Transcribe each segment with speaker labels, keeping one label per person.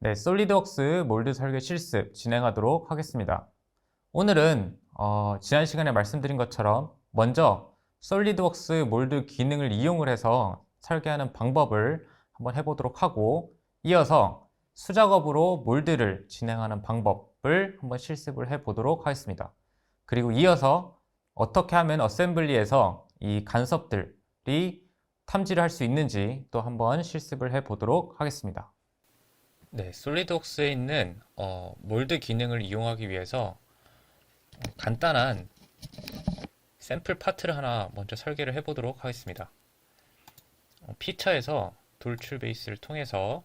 Speaker 1: 네, 솔리드웍스 몰드 설계 실습 진행하도록 하겠습니다. 오늘은 지난 시간에 말씀드린 것처럼 먼저 솔리드웍스 몰드 기능을 이용을 해서 설계하는 방법을 한번 해보도록 하고, 이어서 수작업으로 몰드를 진행하는 방법을 한번 실습을 해보도록 하겠습니다. 그리고 이어서 어떻게 하면 어셈블리에서 이 간섭들이 탐지를 할 수 있는지 또 한번 실습을 해보도록 하겠습니다. 네, 솔리드웍스에 있는 몰드 기능을 이용하기 위해서 간단한 샘플 파트를 하나 먼저 설계를 해보도록 하겠습니다. 피처에서 돌출 베이스를 통해서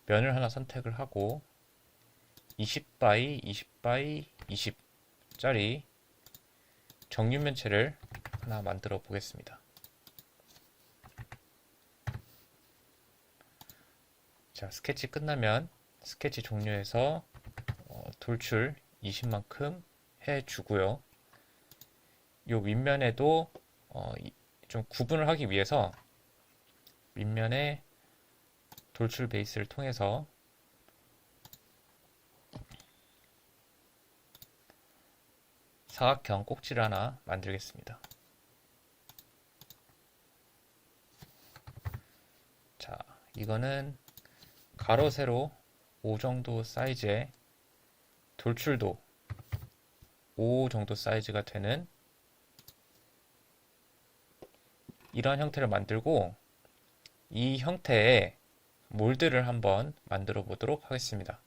Speaker 1: 면을 하나 선택을 하고 20x 20x 20짜리 정육면체를 하나 만들어 보겠습니다. 자, 스케치 끝나면 스케치 종료해서 돌출 20만큼 해주고요. 이 윗면에도 좀 구분을 하기 위해서 윗면에 돌출 베이스를 통해서 사각형 꼭지를 하나 만들겠습니다. 자, 이거는 가로 세로 5 정도 사이즈의 돌출도 5 정도 사이즈가 되는 이런 형태를 만들고, 이 형태의 몰드를 한번 만들어 보도록 하겠습니다.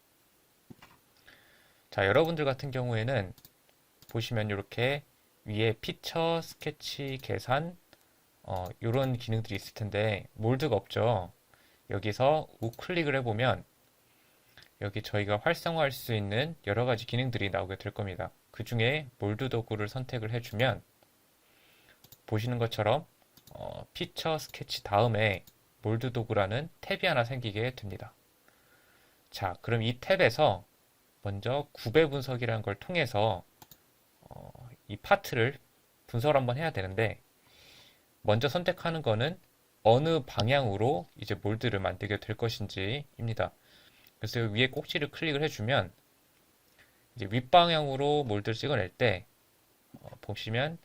Speaker 1: 자, 여러분들 같은 경우에는 보시면 이렇게 위에 피처, 스케치, 계산 이런 기능들이 있을 텐데 몰드가 없죠. 여기서 우클릭을 해보면 여기 저희가 활성화할 수 있는 여러 가지 기능들이 나오게 될 겁니다. 그 중에 몰드 도구를 선택을 해주면 보시는 것처럼 피처, 스케치 다음에 몰드 도구라는 탭이 하나 생기게 됩니다. 자, 그럼 이 탭에서 먼저 구배 분석이라는 걸 통해서 이 파트를 분석을 한번 해야 되는데, 먼저 선택하는 거는 어느 방향으로 이제 몰드를 만들게 될 것인지입니다. 그래서 위에 꼭지를 클릭을 해주면 이제 윗방향으로 몰드를 찍어낼 때 보시면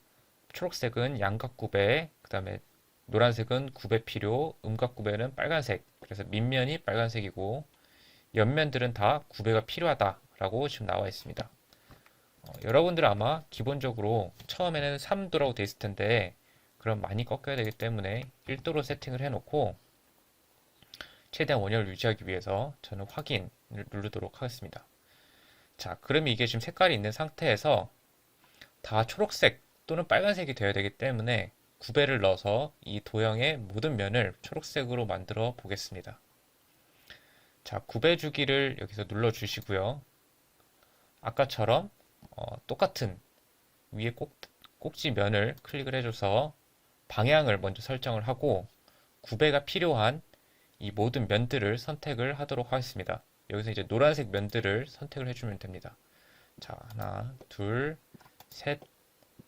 Speaker 1: 초록색은 양각 구배, 그 다음에 노란색은 구배 필요, 음각 구배는 빨간색, 그래서 밑면이 빨간색이고 옆면들은 다 구배가 필요하다라고 지금 나와 있습니다. 여러분들은 아마 기본적으로 처음에는 3도라고 돼 있을 텐데 그럼 많이 꺾여야 되기 때문에 1도로 세팅을 해놓고 최대한 원형을 유지하기 위해서 저는 확인을 누르도록 하겠습니다. 자, 그러면 이게 지금 색깔이 있는 상태에서 다 초록색 또는 빨간색이 되어야 되기 때문에 구배를 넣어서 이 도형의 모든 면을 초록색으로 만들어 보겠습니다. 자, 구배 주기를 여기서 눌러 주시고요. 아까처럼 똑같은 위에 꼭지 면을 클릭을 해줘서 방향을 먼저 설정을 하고 구배가 필요한 이 모든 면들을 선택을 하도록 하겠습니다. 여기서 이제 노란색 면들을 선택을 해주면 됩니다. 자, 하나, 둘, 셋,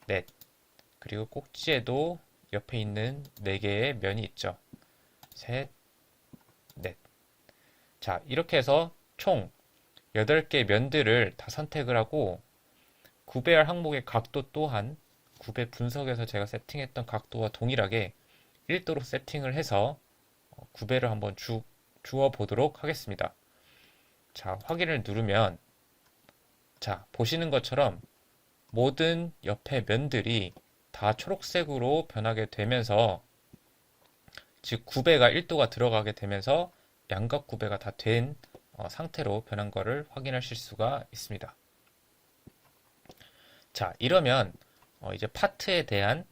Speaker 1: 넷. 그리고 꼭지에도 옆에 있는 4개의 면이 있죠. 셋, 넷. 자, 이렇게 해서 총 8개의 면들을 다 선택을 하고 구배할 항목의 각도 또한 구배 분석에서 제가 세팅했던 각도와 동일하게 1도로 세팅을 해서 구배를 한번 주어 보도록 하겠습니다. 자, 확인을 누르면 자, 보시는 것처럼 모든 옆에 면들이 다 초록색으로 변하게 되면서, 즉 구배가 1도가 들어가게 되면서 양각 구배가 다 된 상태로 변한 것을 확인하실 수가 있습니다. 자, 이러면 이제 파트에 대한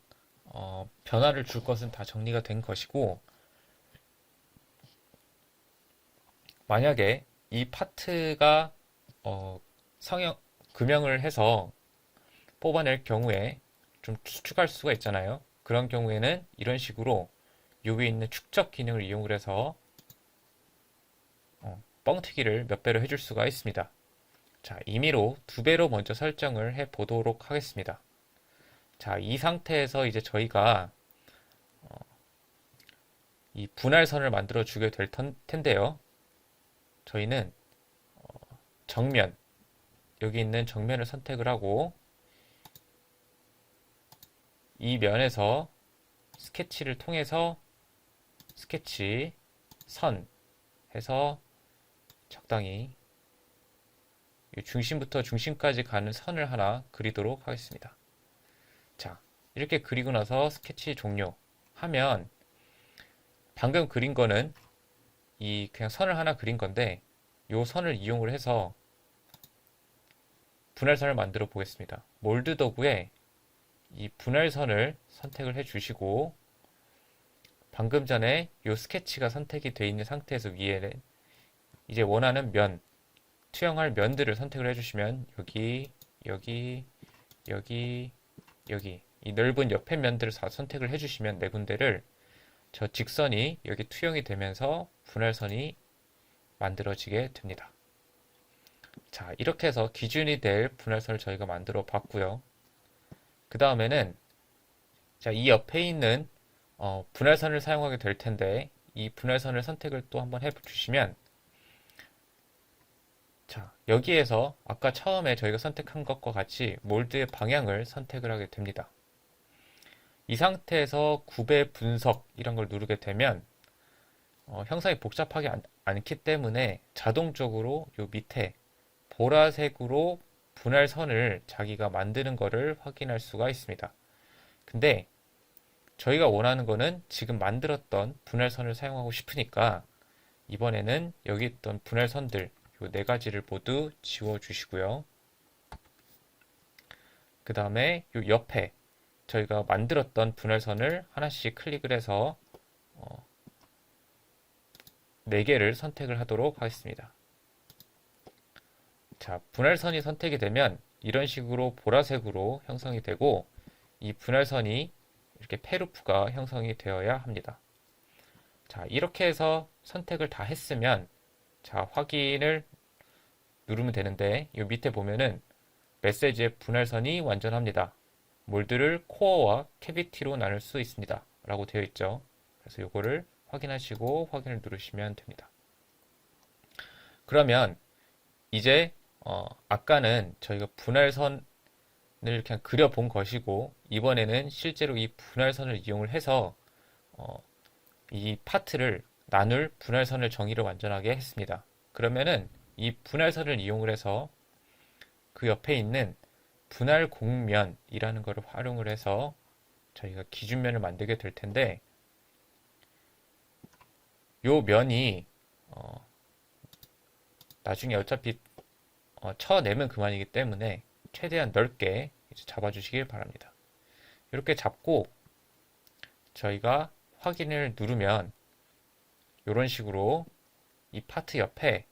Speaker 1: 변화를 줄 것은 다 정리가 된 것이고, 만약에 이 파트가 금형을 해서 뽑아낼 경우에 좀 수축할 수가 있잖아요. 그런 경우에는 이런 식으로 여기 있는 축적 기능을 이용을 해서 뻥튀기를 몇 배로 해줄 수가 있습니다. 자, 임의로 2배로 먼저 설정을 해 보도록 하겠습니다. 자, 이 상태에서 이제 저희가 이 분할선을 만들어 주게 될 텐데요. 저희는 정면, 여기 있는 정면을 선택을 하고 이 면에서 스케치를 통해서 스케치, 선 해서 적당히 중심부터 중심까지 가는 선을 하나 그리도록 하겠습니다. 자, 이렇게 그리고 나서 스케치 종료하면 방금 그린 거는 이 그냥 선을 하나 그린 건데 이 선을 이용을 해서 분할선을 만들어 보겠습니다. 몰드 도구에 이 분할선을 선택을 해 주시고 방금 전에 이 스케치가 선택이 되어 있는 상태에서 위에 이제 원하는 면, 투영할 면들을 선택을 해주시면 여기, 여기, 여기, 여기 이 넓은 옆에 면들을 다 선택을 해주시면 네 군데를 저 직선이 여기 투영이 되면서 분할선이 만들어지게 됩니다. 자, 이렇게 해서 기준이 될 분할선을 저희가 만들어 봤고요. 그 다음에는 자, 이 옆에 있는 분할선을 사용하게 될 텐데 이 분할선을 선택을 또 한번 해주시면 자, 여기에서 아까 처음에 저희가 선택한 것과 같이 몰드의 방향을 선택을 하게 됩니다. 이 상태에서 굽의 분석 이런 걸 누르게 되면 형상이 복잡하지 않기 때문에 자동적으로 요 밑에 보라색으로 분할선을 자기가 만드는 것을 확인할 수가 있습니다. 근데 저희가 원하는 거는 지금 만들었던 분할선을 사용하고 싶으니까 이번에는 여기 있던 분할선들 요 네 가지를 모두 지워 주시고요. 그 다음에 요 옆에 저희가 만들었던 분할선을 하나씩 클릭을 해서 4개를 선택을 하도록 하겠습니다. 자, 분할선이 선택이 되면 이런 식으로 보라색으로 형성이 되고 이 분할선이 이렇게 페루프가 형성이 되어야 합니다. 자, 이렇게 해서 선택을 다 했으면 자, 확인을 누르면 되는데 이 밑에 보면은 메시지의 분할선이 완전합니다. 몰드를 코어와 캐비티로 나눌 수 있습니다. 라고 되어 있죠. 그래서 이거를 확인하시고 확인을 누르시면 됩니다. 그러면 이제 아까는 저희가 분할선을 그냥 그려본 것이고 이번에는 실제로 이 분할선을 이용을 해서 이 파트를 나눌 분할선을 정의를 완전하게 했습니다. 그러면은 이 분할선을 이용을 해서 그 옆에 있는 분할 공면이라는 것을 활용을 해서 저희가 기준면을 만들게 될 텐데 요 면이 나중에 어차피 쳐내면 그만이기 때문에 최대한 넓게 잡아주시길 바랍니다. 이렇게 잡고 저희가 확인을 누르면 이런 식으로 이 파트 옆에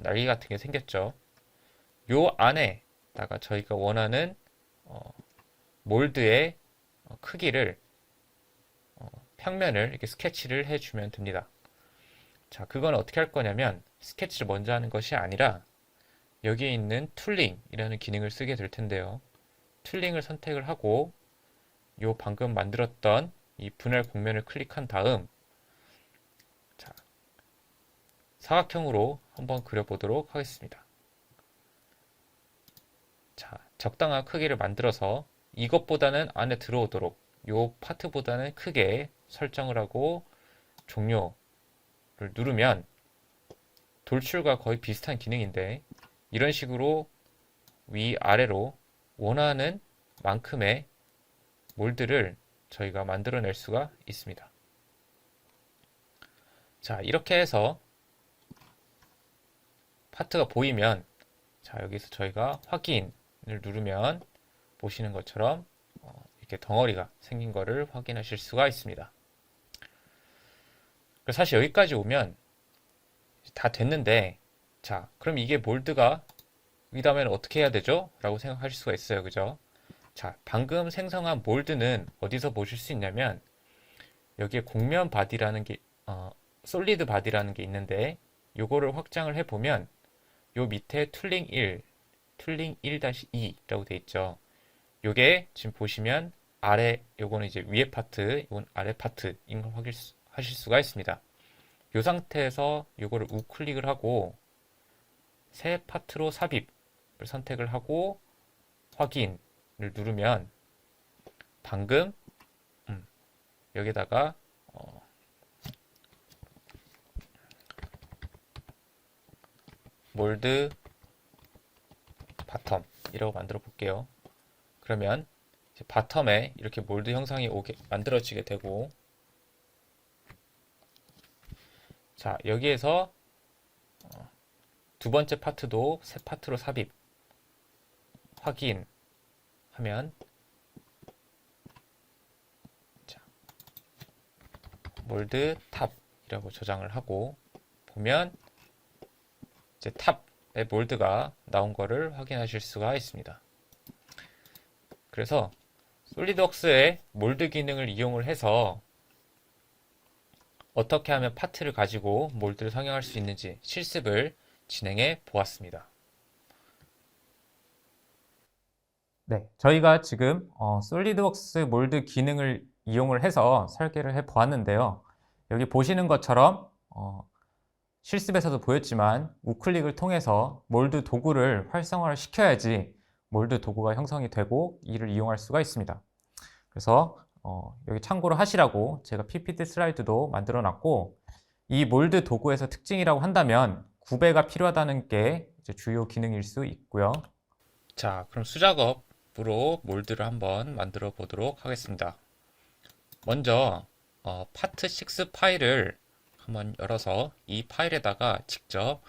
Speaker 1: 날개 같은 게 생겼죠. 요 안에다가 저희가 원하는 몰드의 크기를 평면을 이렇게 스케치를 해주면 됩니다. 자, 그건 어떻게 할 거냐면 스케치를 먼저 하는 것이 아니라 여기에 있는 툴링이라는 기능을 쓰게 될 텐데요. 툴링을 선택을 하고 요 방금 만들었던 이 분할 공면을 클릭한 다음 자, 사각형으로 한번 그려보도록 하겠습니다. 자, 적당한 크기를 만들어서 이것보다는 안에 들어오도록 요 파트보다는 크게 설정을 하고 종료를 누르면 돌출과 거의 비슷한 기능인데 이런 식으로 위아래로 원하는 만큼의 몰드를 저희가 만들어낼 수가 있습니다. 자, 이렇게 해서 파트가 보이면 자, 여기서 저희가 확인을 누르면 보시는 것처럼 이렇게 덩어리가 생긴 거를 확인하실 수가 있습니다. 사실 여기까지 오면 다 됐는데 자, 그럼 이게 몰드가 이 다음에는 어떻게 해야 되죠? 라고 생각하실 수가 있어요. 그죠? 자, 방금 생성한 몰드는 어디서 보실 수 있냐면 여기에 공면 바디라는 게 솔리드 바디라는 게 있는데 요거를 확장을 해보면 요 밑에 툴링 1, 툴링 1-2라고 돼 있죠. 요게 지금 보시면 아래 요거는 이제 위에 파트, 이건 아래 파트인 걸 하실 수가 있습니다. 이 상태에서 이거를 우클릭을 하고 새 파트로 삽입을 선택을 하고 확인을 누르면 방금 여기다가 몰드 바텀이라고 만들어 볼게요. 그러면 이제 바텀에 이렇게 몰드 형상이 만들어지게 되고, 자, 여기에서 두 번째 파트도 새 파트로 삽입 확인하면, 자, 몰드 탑이라고 저장을 하고 보면 이제 탑의 몰드가 나온 거를 확인하실 수가 있습니다. 그래서 솔리드웍스의 몰드 기능을 이용을 해서 어떻게 하면 파트를 가지고 몰드를 성형할 수 있는지 실습을 진행해 보았습니다. 네, 저희가 지금 솔리드웍스 몰드 기능을 이용을 해서 설계를 해 보았는데요. 여기 보시는 것처럼 실습에서도 보였지만 우클릭을 통해서 몰드 도구를 활성화를 시켜야지 몰드 도구가 형성이 되고 이를 이용할 수가 있습니다. 그래서 여기 참고로 하시라고 제가 PPT 슬라이드도 만들어 놨고, 이 몰드 도구에서 특징이라고 한다면 구배가 필요하다는 게 이제 주요 기능일 수 있고요. 자, 그럼 수작업으로 몰드를 한번 만들어 보도록 하겠습니다. 먼저 파트 6 파일을 한번 열어서 이 파일에다가 직접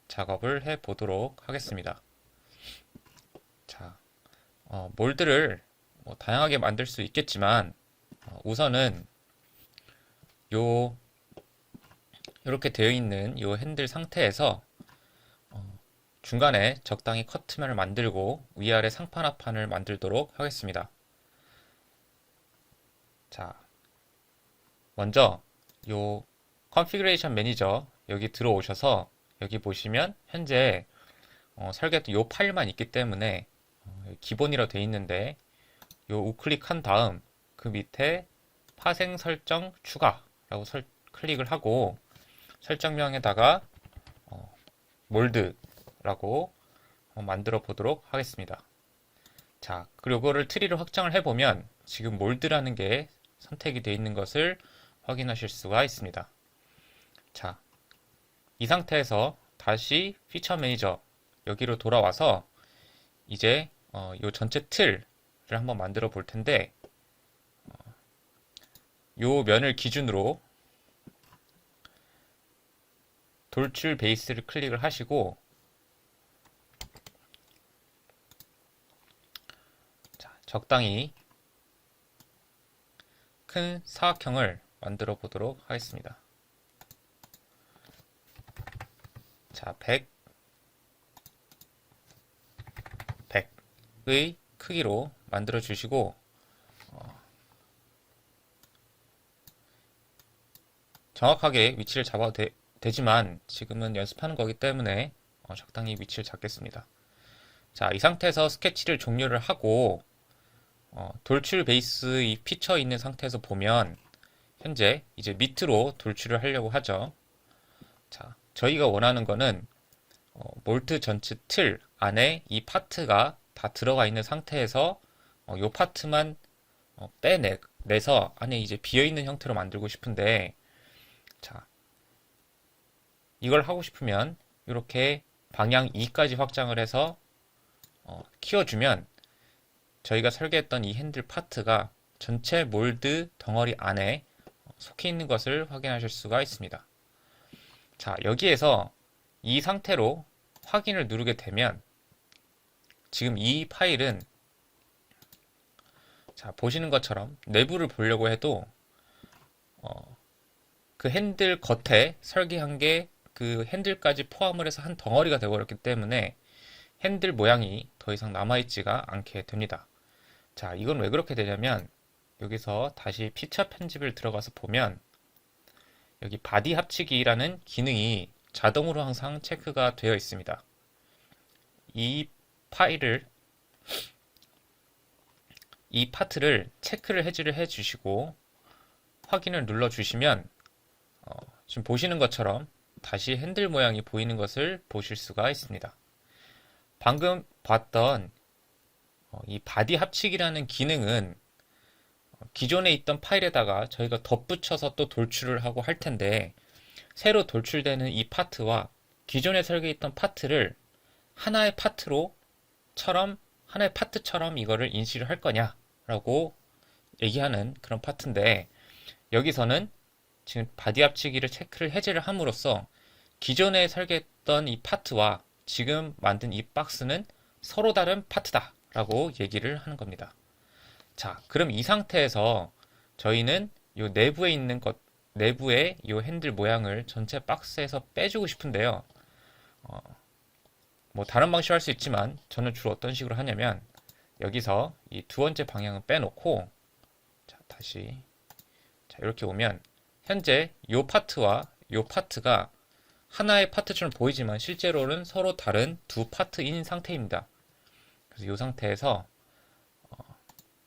Speaker 1: 작업을 해 보도록 하겠습니다. 자, 몰드를 다양하게 만들 수 있겠지만 우선은 이렇게 되어 있는 요 핸들 상태에서 중간에 적당히 커트면을 만들고 위아래 상판하판을 만들도록 하겠습니다. 자, 먼저 요 컨피그레이션 매니저 여기 들어오셔서 여기 보시면 현재 설계했던 요 파일만 있기 때문에 기본이라 되어 있는데 요 우클릭한 다음 그 밑에 파생 설정 추가라고 클릭을 하고 설정명에다가 몰드라고 만들어 보도록 하겠습니다. 자, 그리고 이거를 트리를 확장을 해보면 지금 몰드라는 게 선택이 되어 있는 것을 확인하실 수가 있습니다. 자, 이 상태에서 다시 피처 매니저 여기로 돌아와서 이제 요 전체 틀을 한번 만들어 볼 텐데, 요 면을 기준으로 돌출 베이스를 클릭을 하시고, 자, 적당히 큰 사각형을 만들어 보도록 하겠습니다. 자, 100의 크기로 만들어 주시고, 정확하게 위치를 잡아도 되지만 지금은 연습하는 거기 때문에 적당히 위치를 잡겠습니다. 자, 이 상태에서 스케치를 종료를 하고 돌출 베이스 이 피처 있는 상태에서 보면 현재 이제 밑으로 돌출을 하려고 하죠. 자, 저희가 원하는 거는 몰드 전체 틀 안에 이 파트가 다 들어가 있는 상태에서 이 파트만 빼내서 안에 이제 비어있는 형태로 만들고 싶은데, 자, 이걸 하고 싶으면 이렇게 방향 2까지 확장을 해서 키워주면 저희가 설계했던 이 핸들 파트가 전체 몰드 덩어리 안에 속해 있는 것을 확인하실 수가 있습니다. 자, 여기에서 이 상태로 확인을 누르게 되면 지금 이 파일은, 자, 보시는 것처럼 내부를 보려고 해도 그 핸들 겉에 설계한 게 그 핸들까지 포함을 해서 한 덩어리가 되어버렸기 때문에 핸들 모양이 더 이상 남아있지가 않게 됩니다. 자, 이건 왜 그렇게 되냐면 여기서 다시 피처 편집을 들어가서 보면 여기 바디 합치기라는 기능이 자동으로 항상 체크가 되어 있습니다. 이 파트를 체크를 해주시고 확인을 눌러주시면 지금 보시는 것처럼 다시 핸들 모양이 보이는 것을 보실 수가 있습니다. 방금 봤던 이 바디 합치기라는 기능은 기존에 있던 파일에다가 저희가 덧붙여서 또 돌출을 하고 할 텐데, 새로 돌출되는 이 파트와 기존에 설계했던 파트를 하나의 파트처럼 이거를 인식을 할 거냐라고 얘기하는 그런 파트인데, 여기서는 지금 바디 합치기를 체크를 해제를 함으로써 기존에 설계했던 이 파트와 지금 만든 이 박스는 서로 다른 파트다라고 얘기를 하는 겁니다. 자, 그럼 이 상태에서 저희는 이 내부에 있는 내부의 이 핸들 모양을 전체 박스에서 빼주고 싶은데요. 뭐 다른 방식으로 할 수 있지만 저는 주로 어떤 식으로 하냐면, 여기서 이 두 번째 방향은 빼놓고, 자, 다시 자, 이렇게 오면 현재 이 파트와 이 파트가 하나의 파트처럼 보이지만 실제로는 서로 다른 두 파트인 상태입니다. 그래서 이 상태에서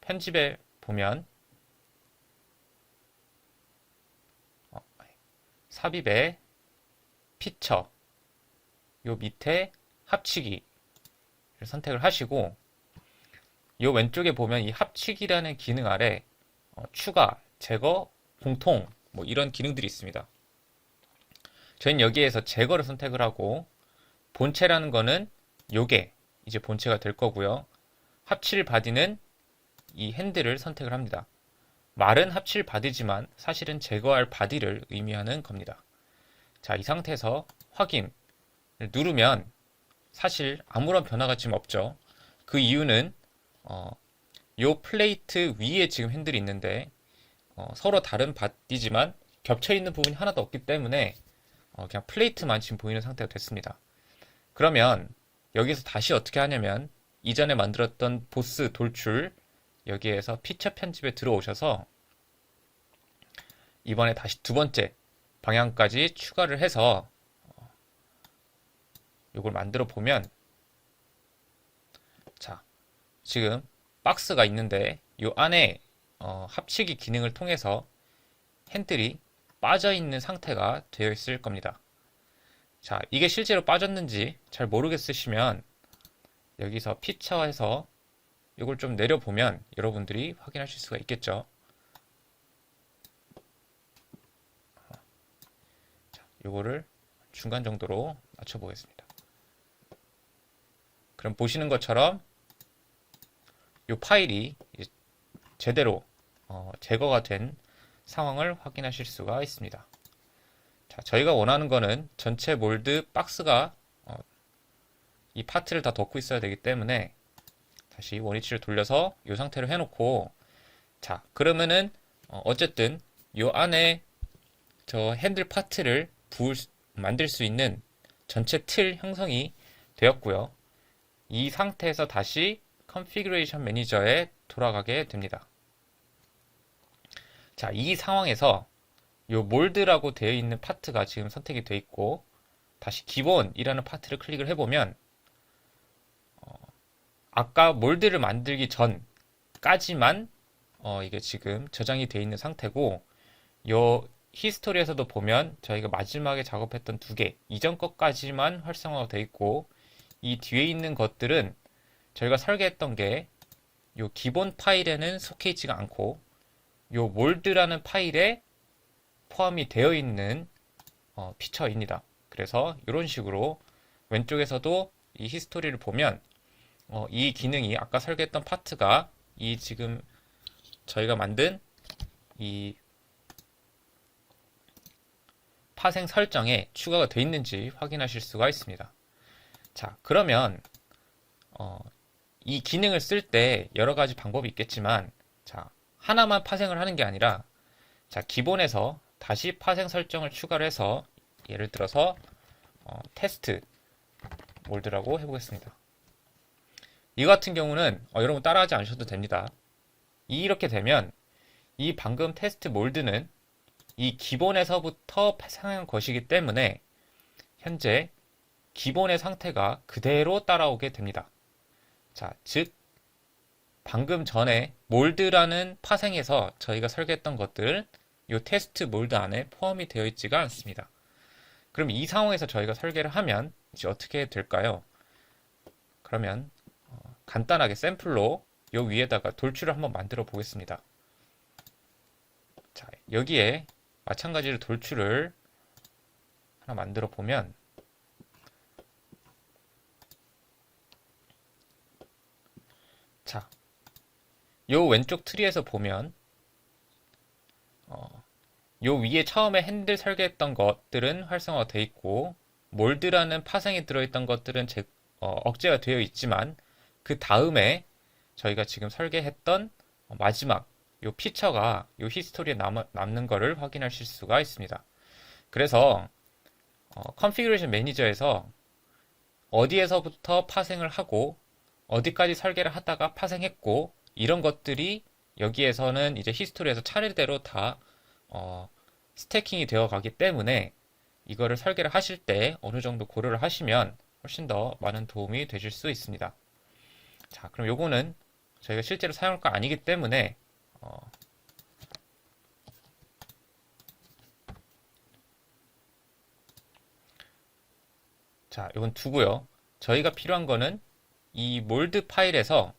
Speaker 1: 편집에 보면 삽입에 피처, 요 밑에 합치기를 선택을 하시고, 요 왼쪽에 보면 이 합치기라는 기능 아래 추가, 제거, 공통 뭐 이런 기능들이 있습니다. 저희는 여기에서 제거를 선택을 하고, 본체라는 거는 요게 이제 본체가 될 거고요. 합칠 바디는 이 핸들을 선택을 합니다. 말은 합칠 바디지만 사실은 제거할 바디를 의미하는 겁니다. 자, 이 상태에서 확인을 누르면 사실 아무런 변화가 지금 없죠. 그 이유는 요 플레이트 위에 지금 핸들이 있는데 서로 다른 바디지만 겹쳐 있는 부분이 하나도 없기 때문에 그냥 플레이트만 지금 보이는 상태가 됐습니다. 그러면 여기서 다시 어떻게 하냐면, 이전에 만들었던 보스 돌출, 여기에서 피처 편집에 들어오셔서 이번에 다시 두 번째 방향까지 추가를 해서 이걸 만들어 보면, 자, 지금 박스가 있는데 이 안에 합치기 기능을 통해서 핸들이 빠져 있는 상태가 되어 있을 겁니다. 자, 이게 실제로 빠졌는지 잘 모르겠으시면 여기서 피처에서 이걸 좀 내려보면 여러분들이 확인하실 수가 있겠죠. 자, 요거를 중간 정도로 맞춰 보겠습니다. 그럼 보시는 것처럼 이 파일이 제대로 제거가 된 상황을 확인하실 수가 있습니다. 자, 저희가 원하는 거는 전체 몰드 박스가 이 파트를 다 덮고 있어야 되기 때문에 다시 원위치를 돌려서 이 상태로 해놓고, 자, 그러면은 어쨌든 이 안에 저 핸들 파트를 만들 수 있는 전체 틀 형성이 되었고요. 이 상태에서 다시 컨피그레이션 매니저에 돌아가게 됩니다. 자, 이 상황에서 이 몰드라고 되어 있는 파트가 지금 선택이 되어 있고, 다시 기본이라는 파트를 클릭을 해보면 아까 몰드를 만들기 전까지만 이게 지금 저장이 되어 있는 상태고, 이 히스토리에서도 보면 저희가 마지막에 작업했던 두 개, 이전 것까지만 활성화가 되어 있고, 이 뒤에 있는 것들은 저희가 설계했던 게 이 기본 파일에는 속해 있지가 않고 이 몰드라는 파일에 포함이 되어 있는 피처입니다. 그래서 이런 식으로 왼쪽에서도 이 히스토리를 보면 이 기능이 아까 설계했던 파트가 이 지금 저희가 만든 이 파생 설정에 추가가 되어 있는지 확인하실 수가 있습니다. 자, 그러면 이 기능을 쓸 때 여러 가지 방법이 있겠지만, 자, 하나만 파생을 하는 게 아니라, 자, 기본에서 다시 파생 설정을 추가를 해서 예를 들어서 테스트 몰드라고 해보겠습니다. 이 같은 경우는 여러분 따라하지 않으셔도 됩니다. 이렇게 되면 이 방금 테스트 몰드는 이 기본에서부터 파생한 것이기 때문에 현재 기본의 상태가 그대로 따라오게 됩니다. 자, 즉 방금 전에 몰드라는 파생에서 저희가 설계했던 것들, 이 테스트 몰드 안에 포함이 되어 있지가 않습니다. 그럼 이 상황에서 저희가 설계를 하면 이제 어떻게 될까요? 그러면 간단하게 샘플로 요 위에다가 돌출을 한번 만들어 보겠습니다. 자, 여기에 마찬가지로 돌출을 하나 만들어 보면 자, 요 왼쪽 트리에서 보면 요 위에 처음에 핸들 설계했던 것들은 활성화가 되어 있고 몰드라는 파생이 들어있던 것들은 억제가 되어 있지만 그 다음에 저희가 지금 설계했던 마지막 요 피처가 요 히스토리에 남는 거를 확인하실 수가 있습니다. 그래서 컨피그레이션 매니저에서 어디에서부터 파생을 하고 어디까지 설계를 하다가 파생했고 이런 것들이 여기에서는 이제 히스토리에서 차례대로 다 스태킹이 되어 가기 때문에 이거를 설계를 하실 때 어느 정도 고려를 하시면 훨씬 더 많은 도움이 되실 수 있습니다. 자, 그럼 요거는 저희가 실제로 사용할 거 아니기 때문에 자, 이건 두고요. 저희가 필요한 거는 이 몰드 파일에서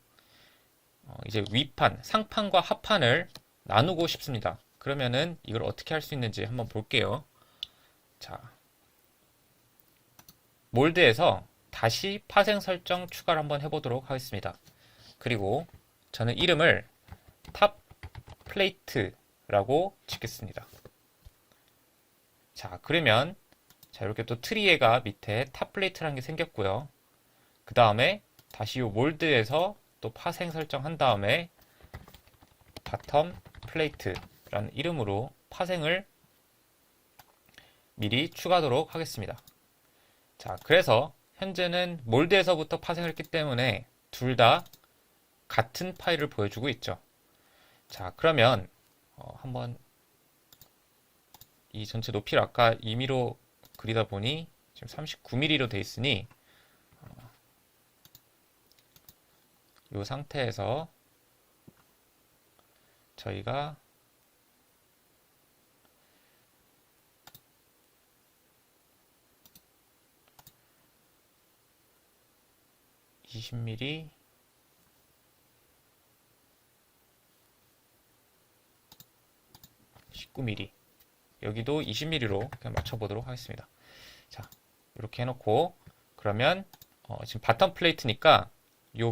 Speaker 1: 이제 위판, 상판과 하판을 나누고 싶습니다. 그러면은 이걸 어떻게 할 수 있는지 한번 볼게요. 자, 몰드에서 다시 파생 설정 추가를 한번 해보도록 하겠습니다. 그리고 저는 이름을 탑 플레이트라고 짓겠습니다. 자, 그러면 자, 이렇게 또 트리에가 밑에 탑 플레이트라는 게 생겼고요. 그 다음에 다시 이 몰드에서 또 파생 설정한 다음에 바텀 플레이트라는 이름으로 파생을 미리 추가하도록 하겠습니다. 자, 그래서 현재는 몰드에서부터 파생을 했기 때문에 둘 다 같은 파일을 보여주고 있죠. 자, 그러면 한번 이 전체 높이를 아까 2mm로 그리다 보니 지금 39mm로 돼 있으니 이 상태에서 저희가 20mm 19mm 여기도 20mm로 그냥 맞춰보도록 하겠습니다. 자, 이렇게 해놓고 그러면 지금 바텀 플레이트니까 요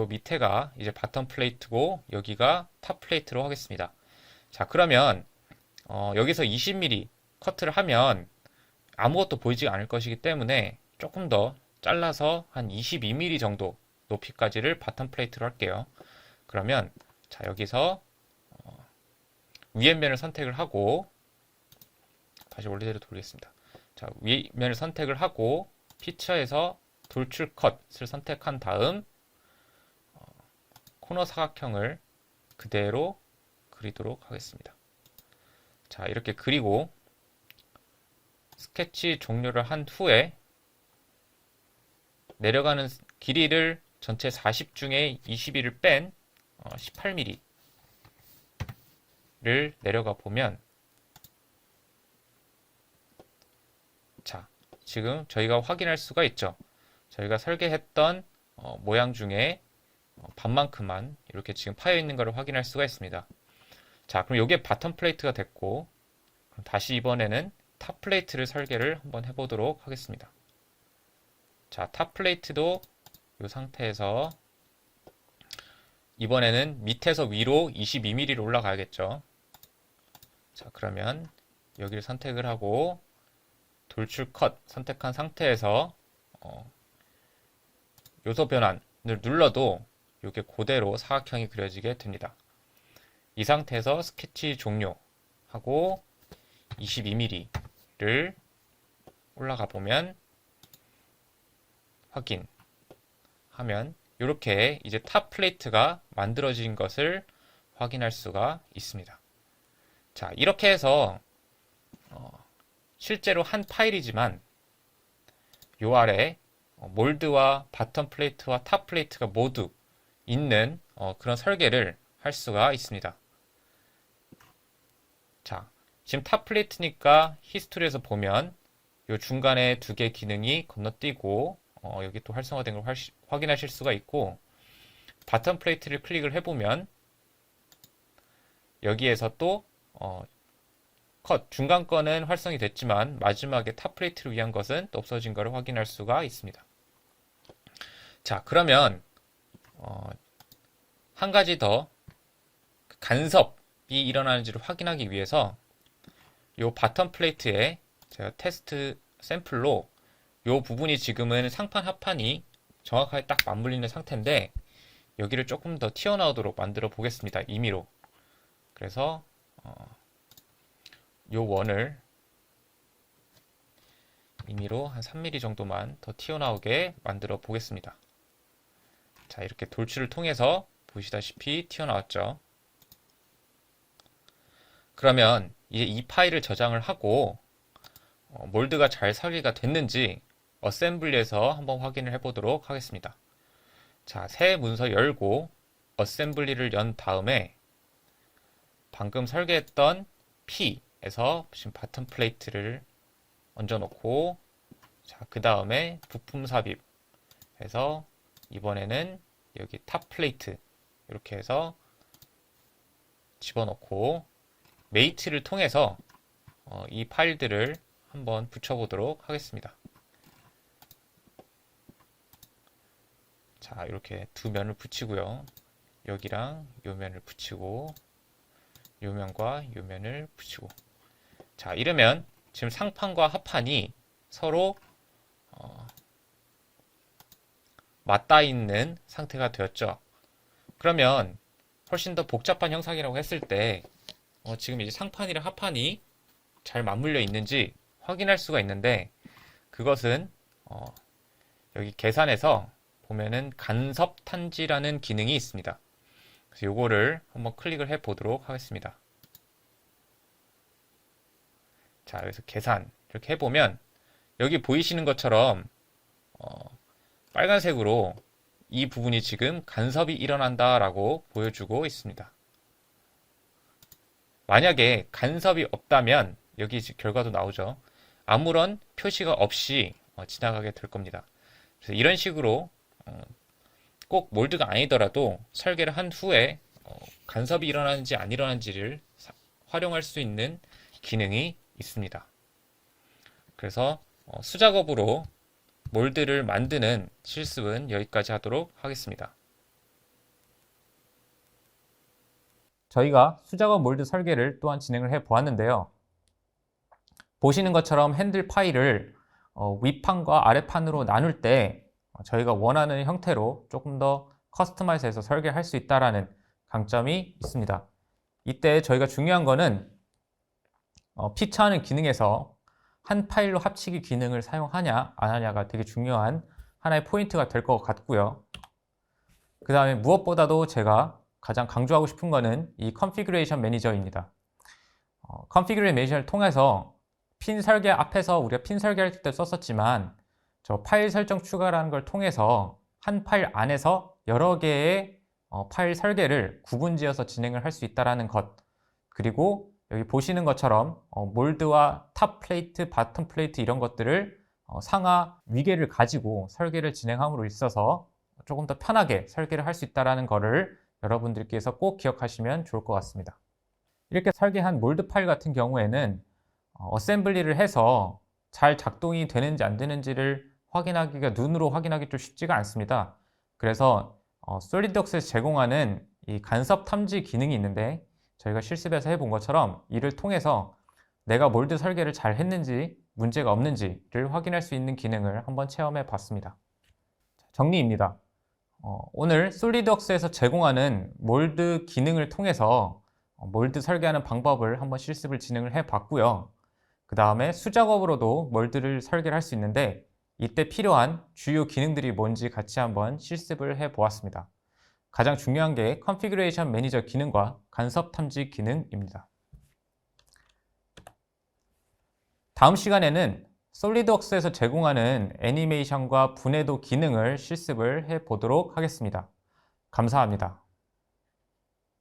Speaker 1: 밑에가 이제 바텀 플레이트고 여기가 탑 플레이트로 하겠습니다. 자, 그러면 여기서 20mm 커트를 하면 아무것도 보이지 않을 것이기 때문에 조금 더 잘라서 한 22mm 정도 높이까지를 바텀 플레이트로 할게요. 그러면 자, 여기서 위에 면을 선택을 하고 다시 원래대로 돌리겠습니다. 자, 위에 면을 선택을 하고 피처에서 돌출 컷을 선택한 다음 코너 사각형을 그대로 그리도록 하겠습니다. 자, 이렇게 그리고 스케치 종료를 한 후에 내려가는 길이를 전체 40 중에 21을 뺀 18mm를 내려가 보면 자, 지금 저희가 확인할 수가 있죠. 저희가 설계했던 모양 중에 반만큼만 이렇게 지금 파여 있는 것을 확인할 수가 있습니다. 자, 그럼 이게 바텀 플레이트가 됐고 그럼 다시 이번에는 탑 플레이트를 설계를 한번 해보도록 하겠습니다. 자, 탑 플레이트도 이 상태에서 이번에는 밑에서 위로 22mm로 올라가야겠죠. 자, 그러면 여기를 선택을 하고 돌출 컷 선택한 상태에서 요소 변환을 눌러도 이게 그대로 사각형이 그려지게 됩니다. 이 상태에서 스케치 종료하고 22mm를 올라가 보면 확인하면 이렇게 이제 탑 플레이트가 만들어진 것을 확인할 수가 있습니다. 자, 이렇게 해서 실제로 한 파일이지만 요 아래 몰드와 바텀 플레이트와 탑 플레이트가 모두 있는 그런 설계를 할 수가 있습니다. 자, 지금 탑 플레이트니까 히스토리에서 보면 요 중간에 두 개 기능이 건너뛰고 여기 또 활성화된 걸 확인하실 수가 있고, 바텀 플레이트를 클릭을 해보면 여기에서 또 중간 거는 활성이 됐지만 마지막에 탑 플레이트를 위한 것은 또 없어진 것을 확인할 수가 있습니다. 자, 그러면 한 가지 더 간섭이 일어나는지를 확인하기 위해서 요 바텀 플레이트에 제가 테스트 샘플로 요 부분이 지금은 상판 하판이 정확하게 딱 맞물리는 상태인데 여기를 조금 더 튀어나오도록 만들어 보겠습니다. 임의로. 그래서 요 원을 임의로 한 3mm 정도만 더 튀어나오게 만들어 보겠습니다. 자, 이렇게 돌출을 통해서 보시다시피 튀어나왔죠. 그러면 이제 이 파일을 저장을 하고 몰드가 잘 설계가 됐는지 어셈블리에서 한번 확인을 해보도록 하겠습니다. 자, 새 문서 열고 어셈블리를 연 다음에 방금 설계했던 P에서 지금 바텀 플레이트를 얹어 놓고, 자, 그 다음에 부품 삽입 해서 이번에는 여기 탑 플레이트 이렇게 해서 집어넣고 메이트를 통해서 이 파일들을 한번 붙여보도록 하겠습니다. 자, 이렇게 두 면을 붙이고요. 여기랑 요 면을 붙이고 요 면과 요 면을 붙이고, 자, 이러면 지금 상판과 하판이 서로 맞닿아 있는 상태가 되었죠. 그러면 훨씬 더 복잡한 형상이라고 했을 때 지금 이제 상판이랑 하판이 잘 맞물려 있는지 확인할 수가 있는데, 그것은 여기 계산에서 보면은 간섭 탄지라는 기능이 있습니다. 그래서 요거를 한번 클릭을 해 보도록 하겠습니다. 자, 그래서 계산 이렇게 해보면 여기 보이시는 것처럼 빨간색으로 이 부분이 지금 간섭이 일어난다 라고 보여주고 있습니다. 만약에 간섭이 없다면 여기 결과도 나오죠. 아무런 표시가 없이 지나가게 될 겁니다. 그래서 이런 식으로 꼭 몰드가 아니더라도 설계를 한 후에 간섭이 일어나는지 안 일어나는지를 활용할 수 있는 기능이 있습니다. 그래서 수작업으로 몰드를 만드는 실습은 여기까지 하도록 하겠습니다. 저희가 수작업 몰드 설계를 또한 진행을 해 보았는데요. 보시는 것처럼 핸들 파일을 윗판과 아랫판으로 나눌 때 저희가 원하는 형태로 조금 더 커스터마이즈해서 설계할 수 있다는 강점이 있습니다. 이때 저희가 중요한 거는 피처하는 기능에서 한 파일로 합치기 기능을 사용하냐 안 하냐가 되게 중요한 하나의 포인트가 될 것 같고요. 그 다음에 무엇보다도 제가 가장 강조하고 싶은 거는 이 컨피그레이션 매니저입니다. 컨피그레이션 매니저를 통해서 핀 설계 앞에서 우리가 핀 설계할 때 썼었지만 저 파일 설정 추가라는 걸 통해서 한 파일 안에서 여러 개의 파일 설계를 구분지어서 진행을 할 수 있다는 것, 그리고 여기 보시는 것처럼 몰드와 탑 플레이트, 바텀 플레이트 이런 것들을 상하 위계를 가지고 설계를 진행함으로 있어서 조금 더 편하게 설계를 할 수 있다는 것을 여러분들께서 꼭 기억하시면 좋을 것 같습니다. 이렇게 설계한 몰드 파일 같은 경우에는 어셈블리를 해서 잘 작동이 되는지 안 되는지를 확인하기가 눈으로 확인하기 좀 쉽지가 않습니다. 그래서 솔리드웍스에서 제공하는 이 간섭 탐지 기능이 있는데 저희가 실습에서 해본 것처럼 이를 통해서 내가 몰드 설계를 잘 했는지 문제가 없는지를 확인할 수 있는 기능을 한번 체험해 봤습니다. 정리입니다. 오늘 솔리드웍스에서 제공하는 몰드 기능을 통해서 몰드 설계하는 방법을 한번 실습을 진행을 해 봤고요. 그 다음에 수작업으로도 몰드를 설계를 할 수 있는데 이때 필요한 주요 기능들이 뭔지 같이 한번 실습을 해 보았습니다. 가장 중요한 게 컨피그레이션 매니저 기능과 간섭 탐지 기능입니다. 다음 시간에는 솔리드웍스에서 제공하는 애니메이션과 분해도 기능을 실습을 해 보도록 하겠습니다. 감사합니다.